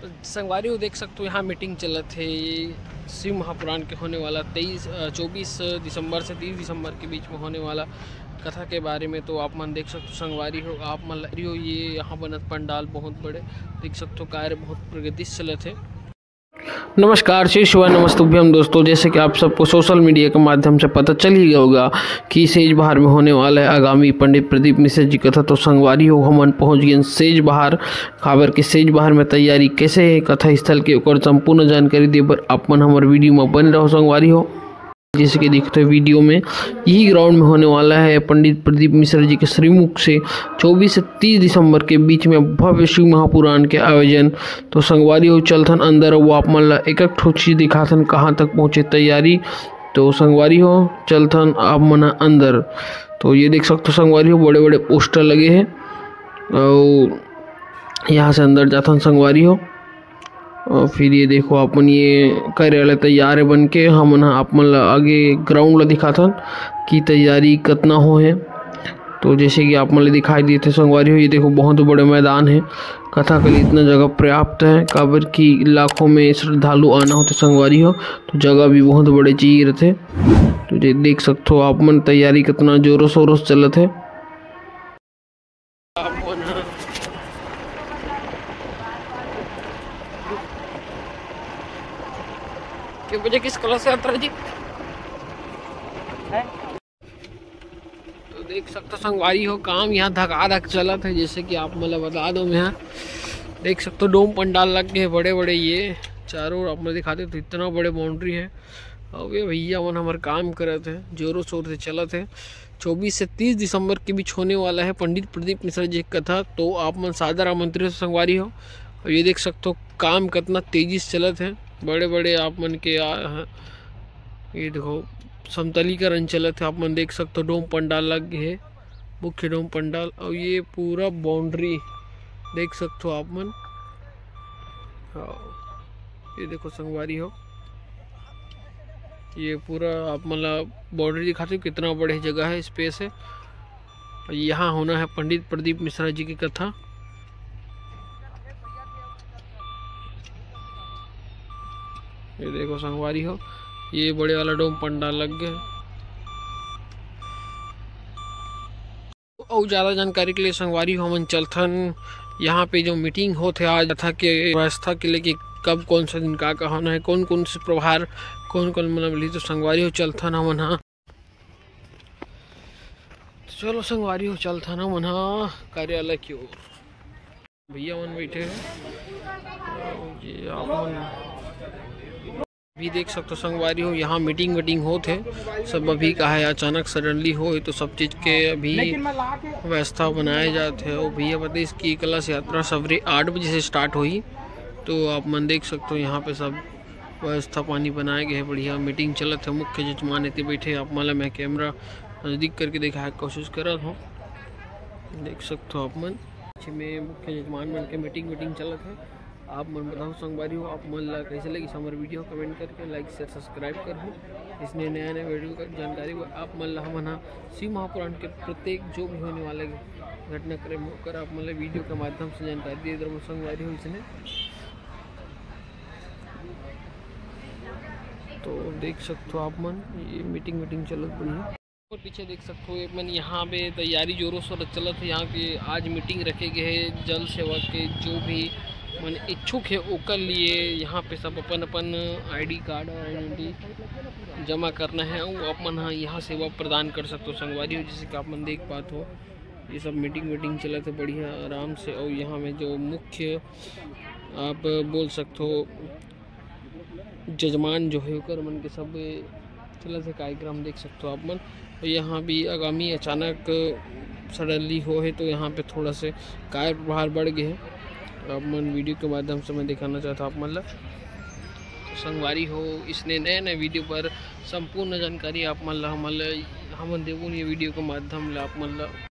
तो संगवारी हो देख सकते हो यहाँ मीटिंग चलत है शिव महापुराण के होने वाला 24 दिसंबर से 30 दिसंबर के बीच में होने वाला कथा के बारे में। तो आप मन देख सकते हो संगवारी हो आप मन हो ये यहाँ बनत पंडाल बहुत बड़े देख सकते हो कार्य बहुत प्रगति से चलत है। नमस्कार श्री शिवाय नमस्तुभ्यम दोस्तों, जैसे कि आप सबको सोशल मीडिया के माध्यम से पता चल ही गया होगा कि सेज बहार में होने वाला है आगामी पंडित प्रदीप मिश्र जी कथा। तो संगवारी हो हमन पहुंच गए सेज बहार खबर के सेज बहार में तैयारी कैसे है कथा स्थल के ऊपर संपूर्ण जानकारी दे पर आप मन हमारे वीडियो में बन रहो। संगवारी हो जैसे कि देखते हैं वीडियो में यही ग्राउंड में होने वाला है पंडित प्रदीप मिश्र जी के श्रीमुख से 24 से 30 दिसंबर के बीच में भव्य शिव महापुराण के आयोजन। तो संगवारी हो चलथन अंदर वो आप मन ला एक एक ठो चीज दिखाथन कहाँ तक पहुँचे तैयारी। तो संगवारी हो चलथन आप मन अंदर। तो ये देख सकते हो संगवारी हो बड़े बड़े पोस्टर लगे हैं और यहाँ से अंदर जाथन संगवारी हो। और फिर ये देखो अपन ये कार्यालय तैयार है बन के हम आप मन आगे ग्राउंड ला दिखाथन कि तैयारी कितना हो है। तो जैसे कि आप मन दिखाई दिए थे संगवारी हो ये देखो बहुत बड़े मैदान है कथा के लिए इतना जगह पर्याप्त है काबर की लाखों में श्रद्धालु आना होते संगवारी हो तो जगह भी बहुत बड़े चाहिए रहते। तो ये देख सकते हो आप मन तैयारी कितना जोरों शोरों से चलत है। क्यों बजे किस कला से यात्रा जी है? तो देख सकते संगवारी हो काम यहाँ धक चलत है। जैसे कि आप मतलब बता दो मैं यहाँ देख सकते हो डोम पंडाल लग गए बड़े बड़े ये चारों ओर आप मैं दिखाते तो इतना बड़े बाउंड्री है। और ये भैया मन हमारे काम करत है जोरों शोर से चलत है। 24 से 30 दिसंबर के बीच होने वाला है पंडित प्रदीप मिश्र जी की कथा। तो आप मन सादर आमंत्रित संगवारी हो। और ये देख सकते हो काम कितना तेजी से चलत है बड़े बड़े आप मन के ये देखो समतलीकरण चलत है आप मन देख सकते हो डोम पंडाल लग गए है मुख्य डोम पंडाल। और ये पूरा बाउंड्री देख सकते हो आप मन। ये देखो संगवारी हो ये पूरा आप मतलब बाउंड्री दिखाते हो कितना बड़े जगह है स्पेस है। यहाँ होना है पंडित प्रदीप मिश्रा जी की कथा। ये देखो संगवारी हो ये बड़े वाला डोम पंडाल लग गया। और ज़्यादा जानकारी के लिए संगवारी हो हमन चलथन यहाँ पे जो मीटिंग होते आज कथा के व्यवस्था के लिए कि कब कौन सा दिन का होना है कौन कौन से प्रभार कौन कौन मतलब मिली। तो संगवारी हो चलथन हमन हाँ चलो संगवारी हो चलथन हमन हाँ कार्यालय की ओर। भैया मन बैठे हैं ये आप मन भी देख सकते हो संगवारी हो यहाँ मीटिंग होते है सब अभी का है अचानक सडनली हो तो सब चीज़ के अभी व्यवस्था बनाए जाते हैं। और भैया बताइए इसकी कलश यात्रा सवेरे 8 बजे से स्टार्ट हुई। तो आप मन देख सकते हो यहाँ पे सब व्यवस्था पानी बनाए गए है बढ़िया मीटिंग चलत है। मुख्य जजमान इतने बैठे आप मतलब मैं कैमरा नज़दीक करके दिखाने की कोशिश कर रहा हूँ देख सकते हो आप मन में मुख्य जजमान बन के मीटिंग चलत है। आप मन बताओ संगवारी हो आप मन ला कैसे लगी हमारे वीडियो कमेंट करके लाइक शेयर सब्सक्राइब कर हो। इसमें नया वीडियो का जानकारी आप मन ला हम शिव महापुराण के प्रत्येक जो भी होने वाले घटनाक्रम होकर आप मतलब वीडियो के माध्यम से जानकारी दे दो संगवारी हो इसने। तो देख सकते हो आप मन ये मीटिंग चलत बढ़िया। और पीछे देख सकते हो मन यहाँ पे तैयारी जोरों शोरों चलत है। यहाँ के आज मीटिंग रखे गए है जल सेवक के जो भी मन इच्छुक है ओकर लिए यहाँ पे सब अपन आईडी कार्ड और आइडेंटिटी जमा करना है और आप मन यहाँ सेवा प्रदान कर सकते हो संगवारी हो। जैसे कि आप मन देख पाते हो ये सब मीटिंग चलत है बढ़िया आराम से। और यहाँ में जो मुख्य आप बोल सकते हो जजमान जो है ओकर मन के सब चलत है कार्यक्रम देख सकते हो आप मन। यहाँ भी आगामी अचानक सडनली हो है तो यहाँ पे थोड़ा से कार्य प्रभार बढ़ गए हैं। आप मन वीडियो के माध्यम से मैं दिखाना चाहता हूँ आप मतलब संगवारी हो इसने नए वीडियो पर संपूर्ण जानकारी आप मतलब हम देवो ये वीडियो के माध्यम आप मतलब